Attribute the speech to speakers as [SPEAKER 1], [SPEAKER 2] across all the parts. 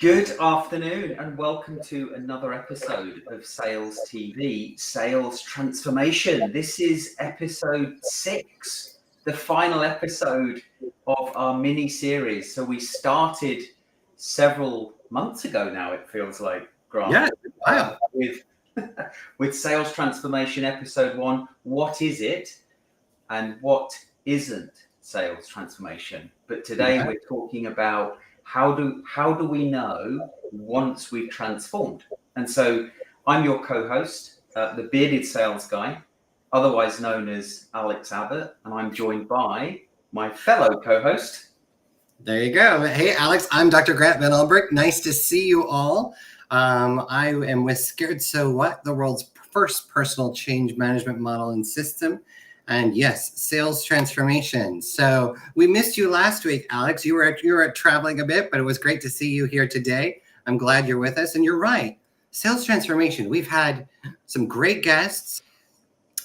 [SPEAKER 1] Good afternoon and welcome to another episode of Sales TV, Sales Transformation. This is episode 6, the final episode of our mini series. So we started several months ago now, it feels like, Grant.
[SPEAKER 2] Yeah,
[SPEAKER 1] with Sales Transformation episode 1, what is it and what isn't sales transformation? But today we're talking about how do we know once we've transformed? And so I'm your co-host, the bearded sales guy, otherwise known as Alex Abbott, and I'm joined by my fellow co-host.
[SPEAKER 2] There you go. Hey, Alex, I'm Dr. Grant Van Albrick. Nice to see you all. I am with Scared So What, the world's first personal change management model and system. And yes, sales transformation. So we missed you last week, Alex. You were traveling a bit, but it was great to see you here today. I'm glad you're with us. And you're right. Sales transformation. We've had some great guests.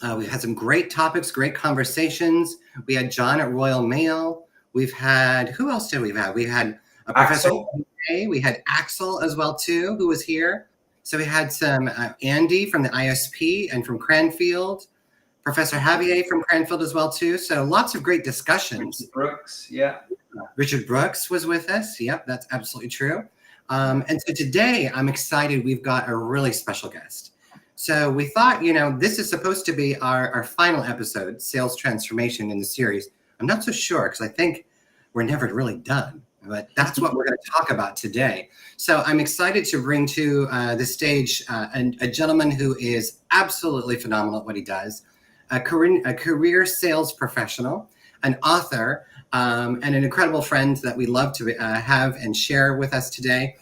[SPEAKER 2] We've had some great topics, great conversations. We had John at Royal Mail. We've had, who else did we have? We had a Professor. We had Axel as well, too, who was here. So we had some Andy from the ISP and from Cranfield. Professor Javier from Cranfield as well, too. So lots of great discussions.
[SPEAKER 1] Richard Brooks, yeah.
[SPEAKER 2] Richard Brooks was with us. Yep, that's absolutely true. And so today I'm excited. We've got a really special guest. So we thought, this is supposed to be our final episode, Sales Transformation in the series. I'm not so sure because I think we're never really done. But that's what we're going to talk about today. So I'm excited to bring to the stage a gentleman who is absolutely phenomenal at what he does. A career sales professional, an author, and an incredible friend that we love to have and share with us today.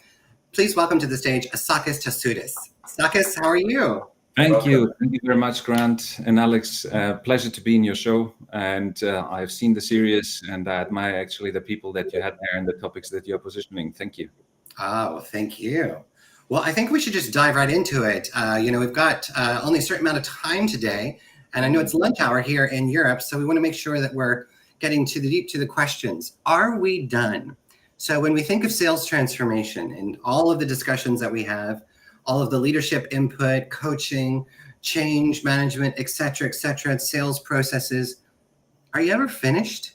[SPEAKER 2] Please welcome to the stage, Sakis Tassoudis. Sakis, how are you?
[SPEAKER 3] Thank you. Thank you very much, Grant and Alex. Pleasure to be in your show. And I've seen the series and I admire actually the people that you had there and the topics that you're positioning. Thank you.
[SPEAKER 2] Oh, thank you. Well, I think we should just dive right into it. We've got only a certain amount of time today. And I know it's lunch hour here in Europe, so we want to make sure that we're getting to the questions. Are we done? So when we think of sales transformation and all of the discussions that we have, all of the leadership input, coaching, change management, et cetera, sales processes, are you ever finished?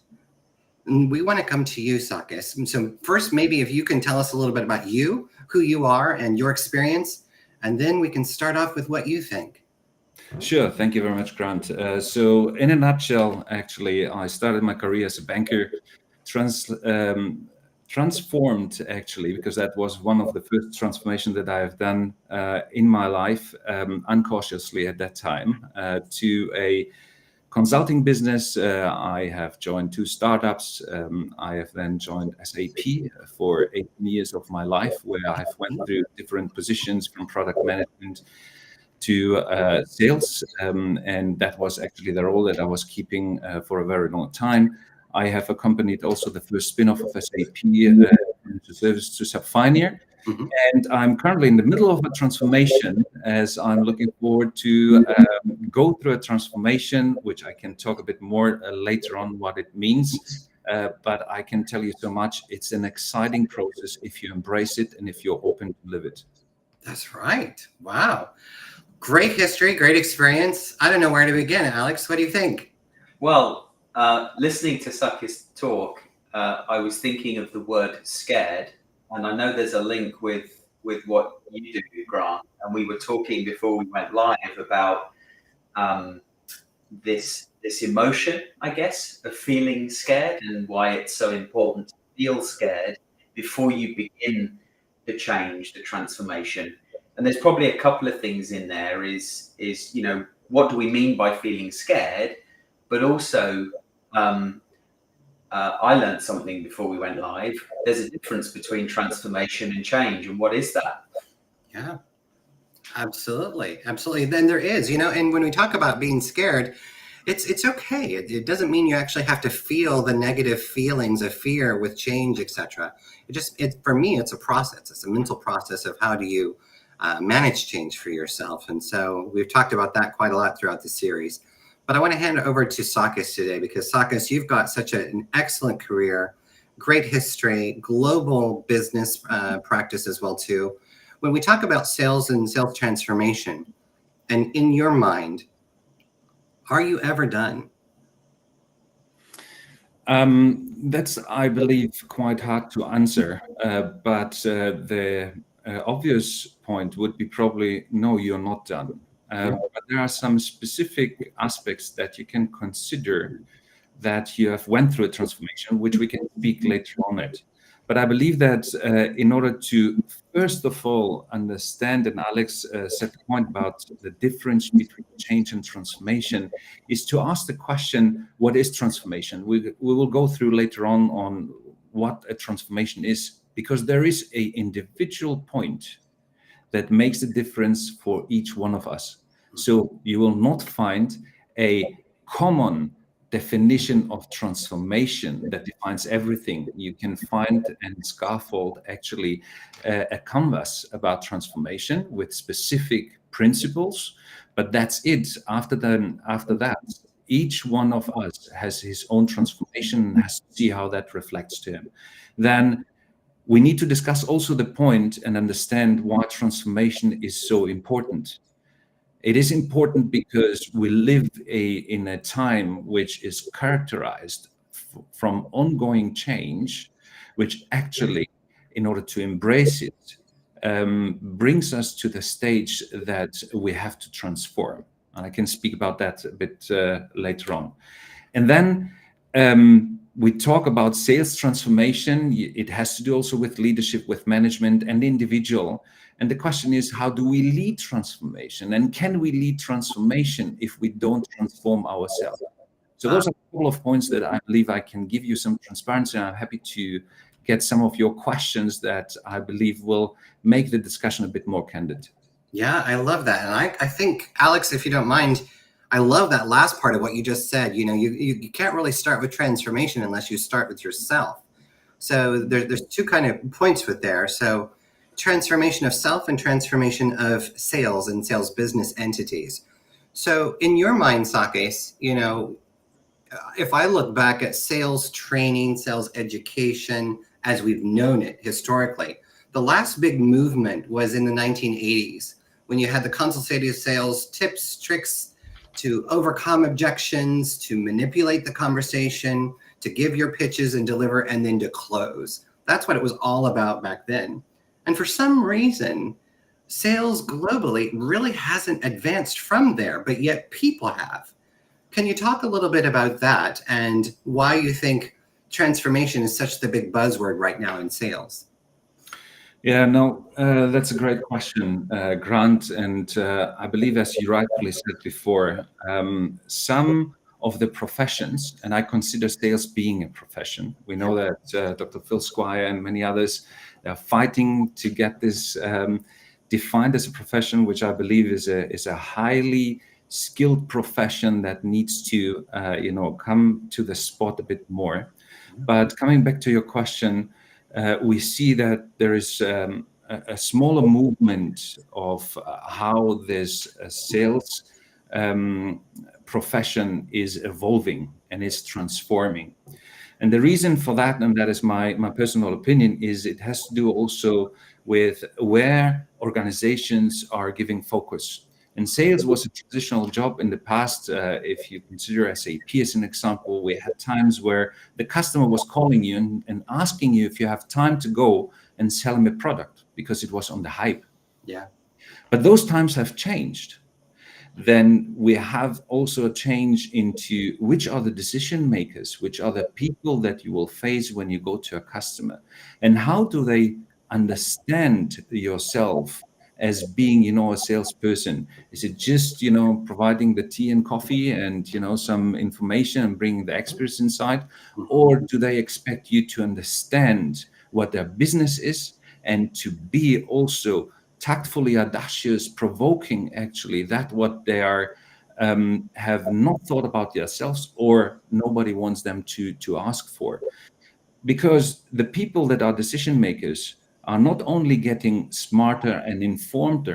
[SPEAKER 2] And we want to come to you, Sakis. And so first, maybe if you can tell us a little bit about you, who you are and your experience, and then we can start off with what you think.
[SPEAKER 3] Sure. Thank you very much, Grant. So in a nutshell, actually, I started my career as a banker, transformed actually, because that was one of the first transformations that I have done in my life, uncautiously at that time, to a consulting business. I have joined 2 startups. I have then joined SAP for 8 years of my life, where I have went through different positions from product management to sales, and that was actually the role that I was keeping for a very long time. I have accompanied also the first spin-off of SAP to service to Sapphire, and I'm currently in the middle of a transformation as I'm looking forward to go through a transformation, which I can talk a bit more later on what it means. But I can tell you so much, it's an exciting process if you embrace it and if you're open to live it.
[SPEAKER 2] That's right. Wow. Great history, great experience. I don't know where to begin, Alex. What do you think?
[SPEAKER 1] Well, listening to Sakis talk, I was thinking of the word scared, and I know there's a link with what you do, Grant. And we were talking before we went live about this emotion, I guess, of feeling scared and why it's so important to feel scared before you begin the change, the transformation. And there's probably a couple of things in there is what do we mean by feeling scared? But also, I learned something before we went live. There's a difference between transformation and change. And what is that?
[SPEAKER 2] Yeah, absolutely. Absolutely. Then there is, and when we talk about being scared, it's okay. It doesn't mean you actually have to feel the negative feelings of fear with change, etc. For me, it's a process. It's a mental process of how do you manage change for yourself. And so we've talked about that quite a lot throughout the series. But I want to hand it over to Sakis today because Sakis, you've got such an excellent career, great history, global business practice as well too. When we talk about sales and sales transformation, and in your mind, are you ever done?
[SPEAKER 3] That's, I believe, quite hard to answer. But the obvious point would be probably, no, you're not done. But there are some specific aspects that you can consider that you have went through a transformation, which we can speak later on it. But I believe that in order to, first of all, understand, and Alex said the point about the difference between change and transformation, is to ask the question, what is transformation? We will go through later on what a transformation is, because there is a individual point that makes the difference for each one of us. So you will not find a common definition of transformation that defines everything. You can find and scaffold actually a canvas about transformation with specific principles, but that's it. After that, each one of us has his own transformation and has to see how that reflects to him. Then we need to discuss also the point and understand why transformation is so important. It is important because we live in a time which is characterized from ongoing change, which actually, in order to embrace it, brings us to the stage that we have to transform. And I can speak about that a bit later on. And then we talk about sales transformation. It has to do also with leadership, with management and individual. And the question is, how do we lead transformation? And can we lead transformation if we don't transform ourselves? So those are a couple of points that I believe I can give you some transparency. I'm happy to get some of your questions that I believe will make the discussion a bit more candid.
[SPEAKER 2] Yeah, I love that. And I think, Alex, if you don't mind, I love that last part of what you just said. You know, you can't really start with transformation unless you start with yourself. So there's two kind of points with there. So transformation of self and transformation of sales and sales business entities. So in your mind, Sakis, you know, if I look back at sales training, sales education, as we've known it historically, the last big movement was in the 1980s when you had the consultative sales tips, tricks to overcome objections, to manipulate the conversation, to give your pitches and deliver, and then to close. That's what it was all about back then. And for some reason, sales globally really hasn't advanced from there, but yet people have. Can you talk a little bit about that and why you think transformation is such the big buzzword right now in sales?
[SPEAKER 3] Yeah, no, that's a great question, Grant. And I believe, as you rightfully said before, some of the professions, and I consider sales being a profession. We know that Dr. Phil Squire and many others are fighting to get this defined as a profession, which I believe is a highly skilled profession that needs to, come to the spot a bit more. But coming back to your question, we see that there is a smaller movement of how this sales profession is evolving and is transforming. And the reason for that, and that is my personal opinion, is it has to do also with where organizations are giving focus. And sales was a traditional job in the past. If you consider SAP as an example, we had times where the customer was calling you and asking you if you have time to go and sell him a product because it was on the hype.
[SPEAKER 2] Yeah.
[SPEAKER 3] But those times have changed. Then we have also a change into which are the decision makers, which are the people that you will face when you go to a customer, and how do they understand yourself as being, a salesperson? Is it just, providing the tea and coffee and, some information and bringing the experts inside? Or do they expect you to understand what their business is and to be also tactfully audacious, provoking actually that what they are have not thought about themselves or nobody wants them to ask for? Because the people that are decision makers are not only getting smarter and informed,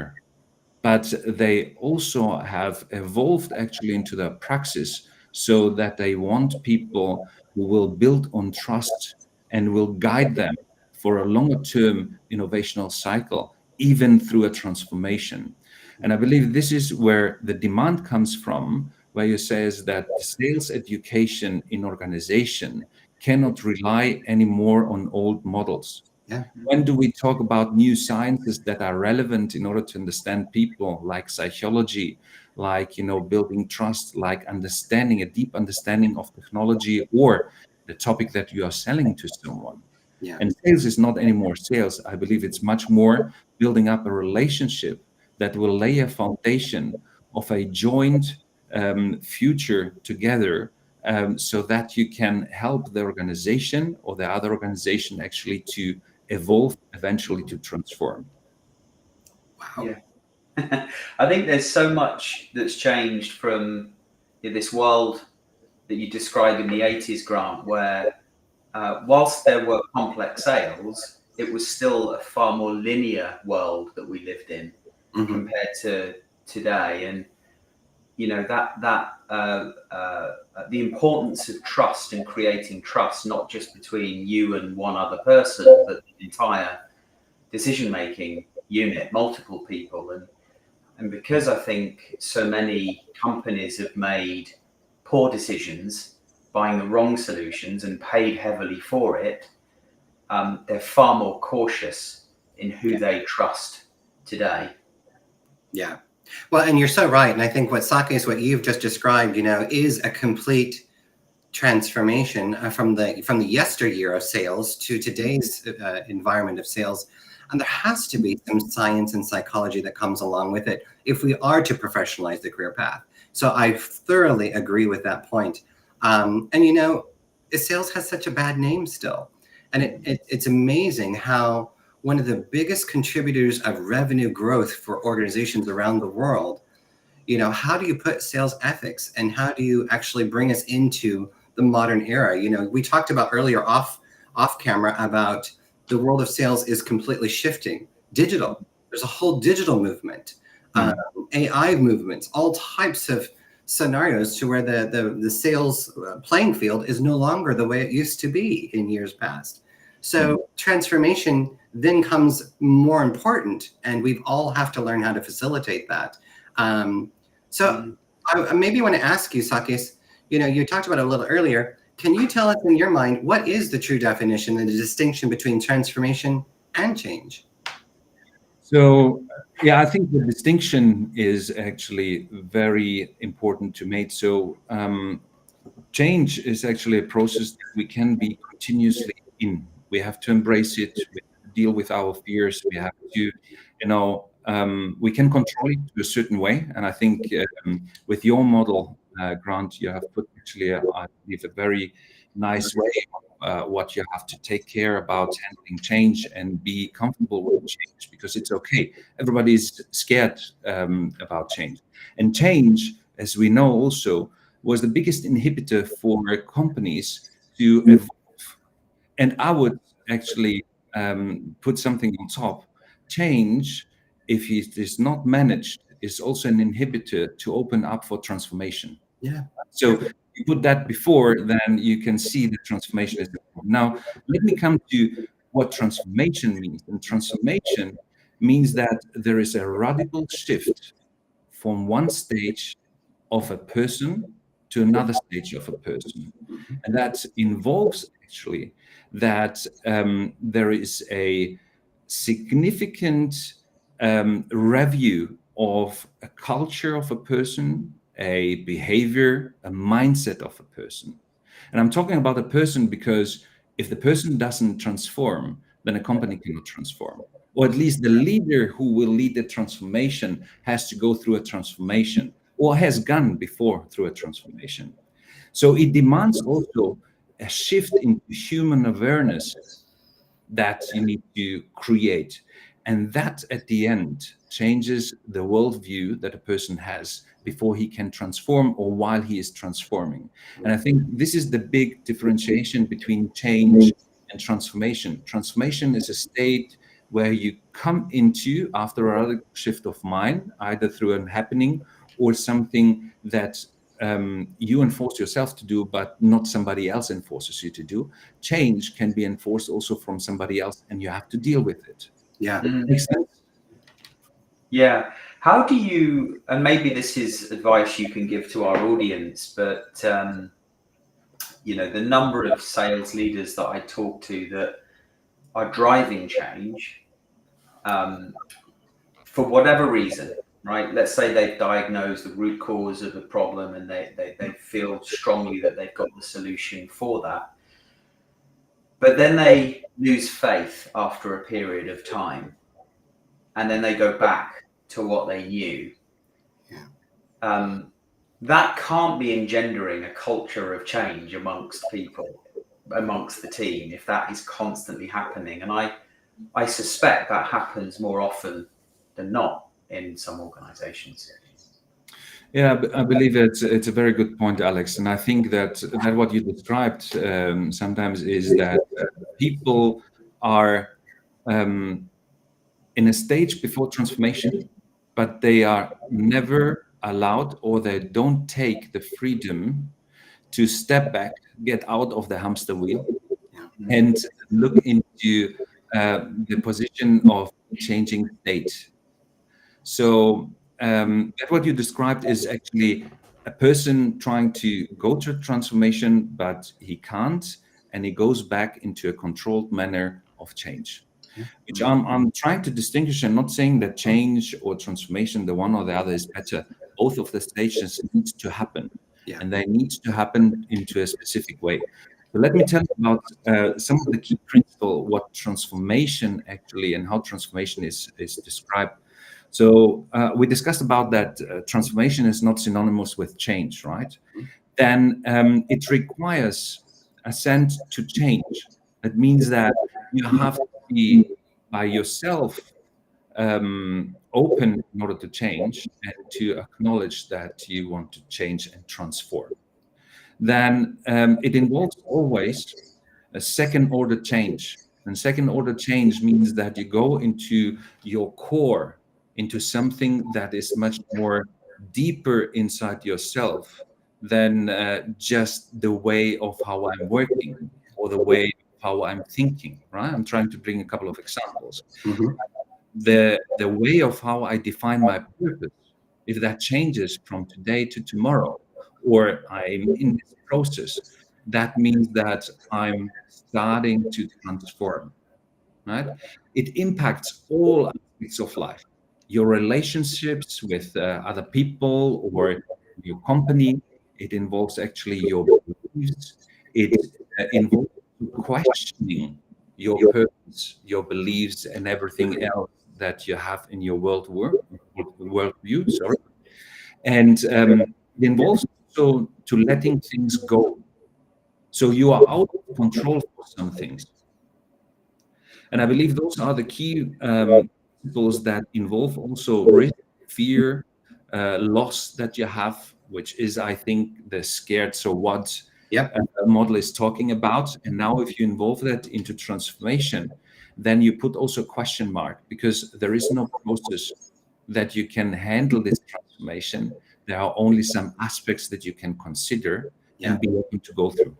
[SPEAKER 3] but they also have evolved actually into their praxis so that they want people who will build on trust and will guide them for a longer term innovational cycle, even through a transformation. And I believe this is where the demand comes from, where you say is that sales education in organization cannot rely anymore on old models.
[SPEAKER 2] Yeah.
[SPEAKER 3] When do we talk about new sciences that are relevant in order to understand people, like psychology, like building trust, like understanding a deep understanding of technology or the topic that you are selling to someone?
[SPEAKER 2] Yeah.
[SPEAKER 3] And sales is not anymore sales. I believe it's much more building up a relationship that will lay a foundation of a joint future together, so that you can help the organization or the other organization actually to evolve, eventually to transform.
[SPEAKER 2] Wow.
[SPEAKER 1] Yeah. I think there's so much that's changed from this world that you describe in the 80s, Grant, where whilst there were complex sales, it was still a far more linear world that we lived in compared to today. And the importance of trust and creating trust, not just between you and one other person, but the entire decision-making unit, multiple people. And because I think so many companies have made poor decisions, buying the wrong solutions and paid heavily for it, they're far more cautious in who they trust today.
[SPEAKER 2] Yeah. Well, and you're so right. And I think what you've just described, is a complete transformation from the yesteryear of sales to today's environment of sales. And there has to be some science and psychology that comes along with it if we are to professionalize the career path. So I thoroughly agree with that point. Sales has such a bad name still. And it's amazing how one of the biggest contributors of revenue growth for organizations around the world, how do you put sales ethics and how do you actually bring us into the modern era? We talked about earlier off camera about the world of sales is completely shifting digital. There's a whole digital movement, AI movements, all types of scenarios to where the sales playing field is no longer the way it used to be in years past. So transformation then comes more important, and we all have to learn how to facilitate that. I maybe want to ask you, Sakis, you talked about it a little earlier. Can you tell us in your mind, what is the true definition and the distinction between transformation and change?
[SPEAKER 3] So, yeah, I think the distinction is actually very important to make. So, change is actually a process that we can be continuously in. We have to embrace it. We have to deal with our fears. We have to, we can control it to a certain way. And I think with your model, Grant, you have put actually, I believe, a very nice way what you have to take care about handling change and be comfortable with change, because it's okay. Everybody's scared about change. And change, as we know also, was the biggest inhibitor for companies to evolve. And I would actually put something on top. Change, if it is not managed, is also an inhibitor to open up for transformation.
[SPEAKER 2] Yeah.
[SPEAKER 3] So you put that before, then you can see the transformation is important. Now, let me come to what transformation means. And transformation means that there is a radical shift from one stage of a person to another stage of a person. And that involves actually that there is a significant review of a culture of a person, a behavior, a mindset of a person. And I'm talking about a person because if the person doesn't transform, then a company cannot transform. Or at least the leader who will lead the transformation has to go through a transformation, or has gone before through a transformation. So it demands also a shift into human awareness that you need to create. And that at the end changes the worldview that a person has before he can transform or while he is transforming. And I think this is the big differentiation between change and transformation. Transformation is a state where you come into after a radical shift of mind, either through a happening or something that you enforce yourself to do, but not somebody else enforces you to do. Change can be enforced also from somebody else, and you have to deal with it.
[SPEAKER 2] Yeah.
[SPEAKER 3] Makes sense?
[SPEAKER 1] Yeah. How do you, and maybe this is advice you can give to our audience, but the number of sales leaders that I talk to that are driving change for whatever reason, right? Let's say they've diagnosed the root cause of a problem and they feel strongly that they've got the solution for that. But then they lose faith after a period of time, and then they go back to what they knew.
[SPEAKER 2] Yeah.
[SPEAKER 1] That can't be engendering a culture of change amongst people, amongst the team, if that is constantly happening. And I suspect that happens more often than not in some organizations.
[SPEAKER 3] Yeah, I believe it's a very good point, Alex. And I think that what you described sometimes is that people are in a stage before transformation, but they are never allowed, or they don't take the freedom to step back, get out of the hamster wheel, and look into the position of changing state. So that what you described is actually a person trying to go through transformation, but he can't, and he goes back into a controlled manner of change. Which I'm trying to distinguish, and not saying that change or transformation, the one or the other, is better. Both of the stages need to happen, and they need to happen into a specific way. So let me tell you about some of the key principles, what transformation actually, and how transformation is described. So we discussed about that transformation is not synonymous with change, right? Then it requires assent to change. That means that you have to be by yourself open in order to change and to acknowledge that you want to change and transform. Then it involves always a second order change. And second order change means that you go into your core, into something that is much more deeper inside yourself than just the way of how I'm working or the way of how I'm thinking, right? I'm trying to bring a couple of examples. The way of how I define my purpose, if that changes from today to tomorrow, or I'm in this process, that means that I'm starting to transform, right? It impacts all aspects of life, your relationships with other people or your company. It involves actually your beliefs. It involves questioning your purpose, your beliefs, and everything else that you have in your worldview. Sorry, and it involves also to letting things go. So you are out of control for some things. And I believe those are the key principles that involve also risk, fear, loss that you have, which is, I think, the scared so what model is talking about. And now if you involve that into transformation, then you put also a question mark, because there is no process that you can handle this transformation. There are only some aspects that you can consider and be able to go through.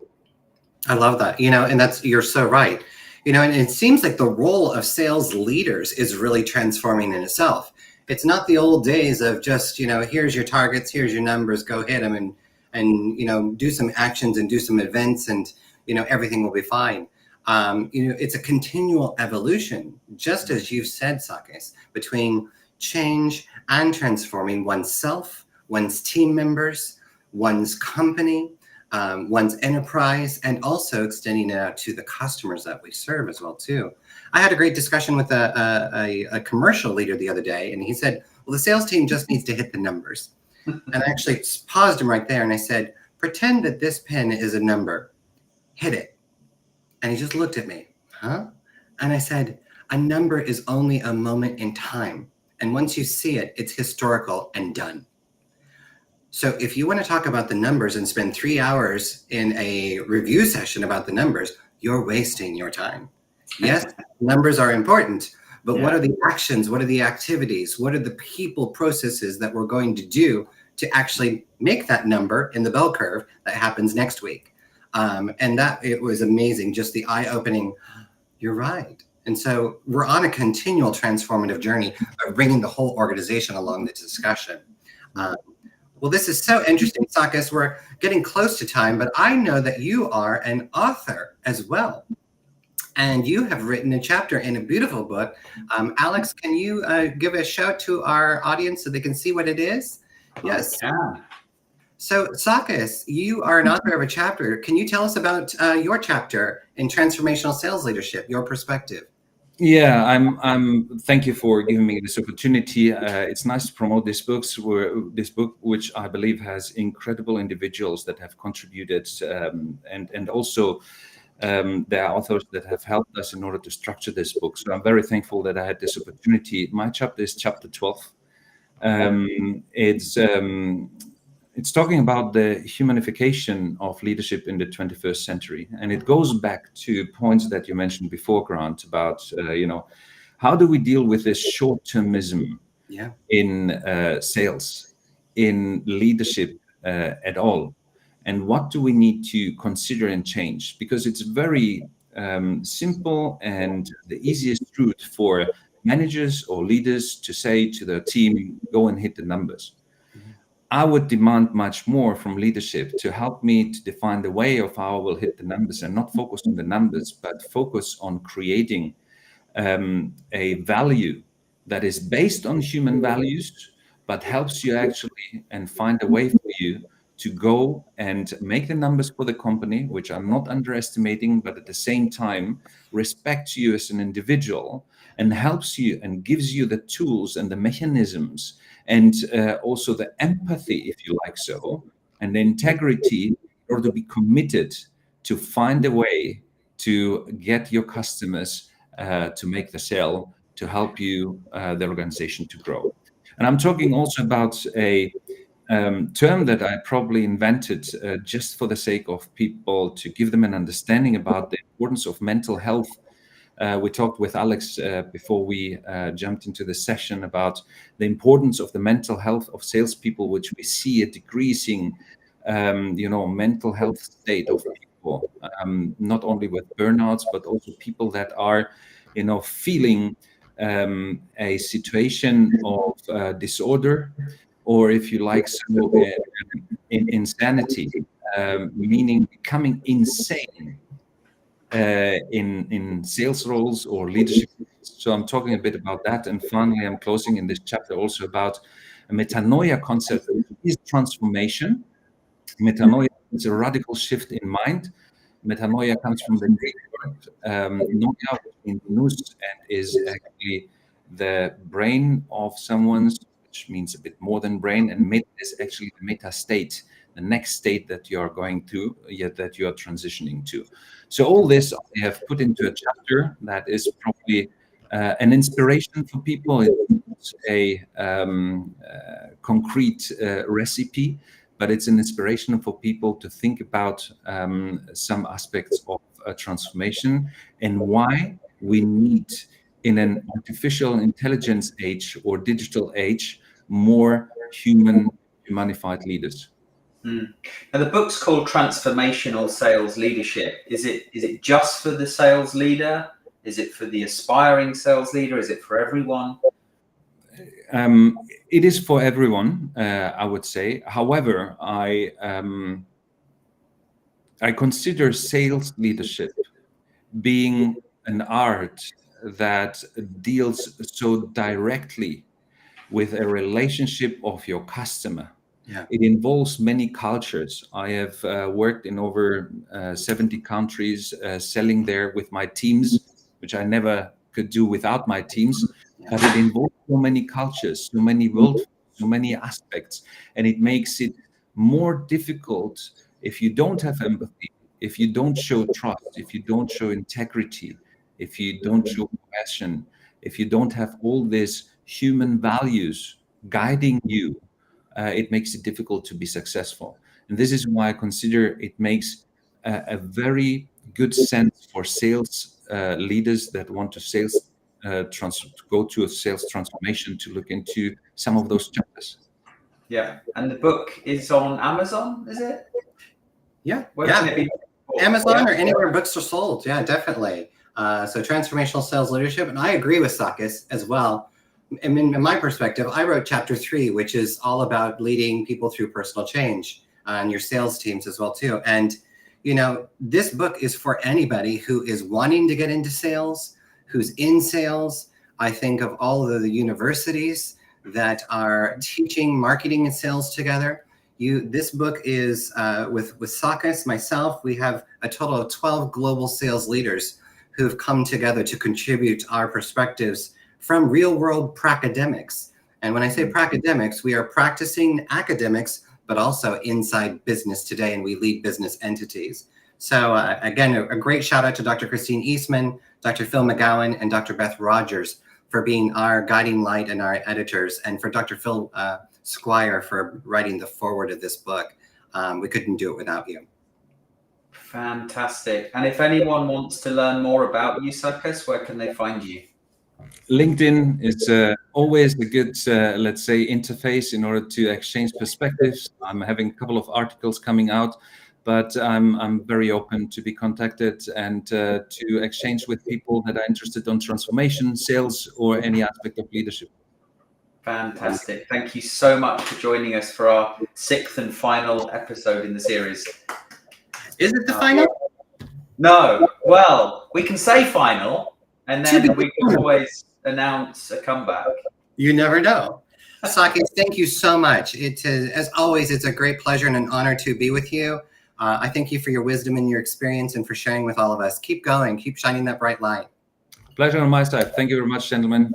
[SPEAKER 2] I love that. And you're so right. And it seems like the role of sales leaders is really transforming in itself. It's not the old days of just, here's your targets, here's your numbers, go hit them and do some actions and do some events and, everything will be fine. It's a continual evolution, just as you've said, Sakis, between change and transforming oneself, one's team members, one's company, one's enterprise, and also extending it out to the customers that we serve as well too. I had a great discussion with a commercial leader the other day, and he said, well, the sales team just needs to hit the numbers. And I actually paused him right there and I said, pretend that this pen is a number, hit it. And he just looked at me, huh? And I said, a number is only a moment in time. And once you see it, it's historical and done. So if you want to talk about the numbers and spend 3 hours in a review session about the numbers, you're wasting your time. Yes, numbers are important, but what are the actions? What are the activities? What are the people processes that we're going to do to actually make that number in the bell curve that happens next week. And that it was amazing, just the eye-opening, you're right. And so we're on a continual transformative journey of bringing the whole organization along the discussion. Well, this is so interesting, Sakis. We're getting close to time, but I know that you are an author as well. And you have written a chapter in a beautiful book. Alex, can you give a shout to our audience so they can see what it is? Yes.
[SPEAKER 1] I can.
[SPEAKER 2] So, Sakis, you are an author of a chapter. Can you tell us about your chapter in transformational sales leadership, your perspective?
[SPEAKER 3] Yeah, I'm. Thank you for giving me this opportunity. It's nice to promote this book, which I believe has incredible individuals that have contributed, and also there are authors that have helped us in order to structure this book. So I'm very thankful that I had this opportunity. My chapter is chapter 12. It's talking about the humanification of leadership in the 21st century. And it goes back to points that you mentioned before, Grant, about, how do we deal with this short-termism in sales, in leadership at all? And what do we need to consider and change? Because it's very simple and the easiest route for managers or leaders to say to their team, go and hit the numbers. I would demand much more from leadership to help me to define the way of how I will hit the numbers, and not focus on the numbers, but focus on creating a value that is based on human values, but helps you actually and find a way for you to go and make the numbers for the company, which I'm not underestimating, but at the same time respects you as an individual and helps you and gives you the tools and the mechanisms and also the empathy, if you like so, and the integrity in order to be committed to find a way to get your customers to make the sale, to help you, the organization to grow. And I'm talking also about a term that I probably invented just for the sake of people, to give them an understanding about the importance of mental health. We talked with Alex before we jumped into the session about the importance of the mental health of salespeople, which we see a decreasing, mental health state of people, not only with burnouts, but also people that are, feeling a situation of disorder, or if you like, so in insanity, meaning becoming insane in sales roles or leadership. So I'm talking a bit about that. And finally, I'm closing in this chapter also about a metanoia concept, which is transformation. Metanoia is a radical shift in mind. Metanoia comes from the Greek word noia, which means nous, and is actually the brain of someone's, which means a bit more than brain, and met is actually the meta state, the next state that you are going through, yet that you are transitioning to. So all this I have put into a chapter that is probably an inspiration for people. It's a concrete recipe, but it's an inspiration for people to think about some aspects of transformation and why we need, in an artificial intelligence age or digital age, more humanified leaders.
[SPEAKER 1] Now the book's called Transformational Sales Leadership. Is it just for the sales leader? Is it for the aspiring sales leader? Is it for everyone?
[SPEAKER 3] It is for everyone, I would say. However, I consider sales leadership being an art that deals so directly with a relationship of your customer.
[SPEAKER 2] Yeah.
[SPEAKER 3] It involves many cultures. I have worked in over 70 countries, selling there with my teams, which I never could do without my teams. But it involves so many cultures, so many world, so many aspects, and it makes it more difficult if you don't have empathy, if you don't show trust, if you don't show integrity, if you don't show compassion, if you don't have all these human values guiding you. It makes it difficult to be successful. And this is why I consider it makes a very good sense for sales leaders that want to to go to a sales transformation to look into some of those chapters.
[SPEAKER 1] Yeah. And the book is on Amazon, is it?
[SPEAKER 2] Yeah.
[SPEAKER 1] Where
[SPEAKER 2] yeah.
[SPEAKER 1] can it be?
[SPEAKER 2] Amazon or anywhere books are sold. Yeah, definitely. So transformational sales leadership. And I agree with Sakis as well. In my perspective, I wrote chapter 3, which is all about leading people through personal change and your sales teams as well too. And, you know, this book is for anybody who is wanting to get into sales, who's in sales. I think of all of the universities that are teaching marketing and sales together. This book is with Sakis, myself, we have a total of 12 global sales leaders who have come together to contribute our perspectives from real world pracademics. And when I say pracademics, we are practicing academics, but also inside business today, and we lead business entities. So again, a great shout out to Dr. Christine Eastman, Dr. Phil McGowan, and Dr. Beth Rogers for being our guiding light and our editors, and for Dr. Phil Squire for writing the foreword of this book. We couldn't do it without you.
[SPEAKER 1] Fantastic. And if anyone wants to learn more about you, Sakis, where can they find you?
[SPEAKER 3] LinkedIn is always a good, let's say, interface in order to exchange perspectives. I'm having a couple of articles coming out, but I'm very open to be contacted and to exchange with people that are interested on transformation, sales, or any aspect of leadership.
[SPEAKER 1] Fantastic. Thank you so much for joining us for our 6th and final episode in the series.
[SPEAKER 2] Is it the final?
[SPEAKER 1] No. Well, we can say final, and then we can always announce a comeback.
[SPEAKER 2] You never know. Sakis, thank you so much. As always, it's a great pleasure and an honor to be with you. I thank you for your wisdom and your experience and for sharing with all of us. Keep going. Keep shining that bright light.
[SPEAKER 3] Pleasure on my side. Thank you very much, gentlemen.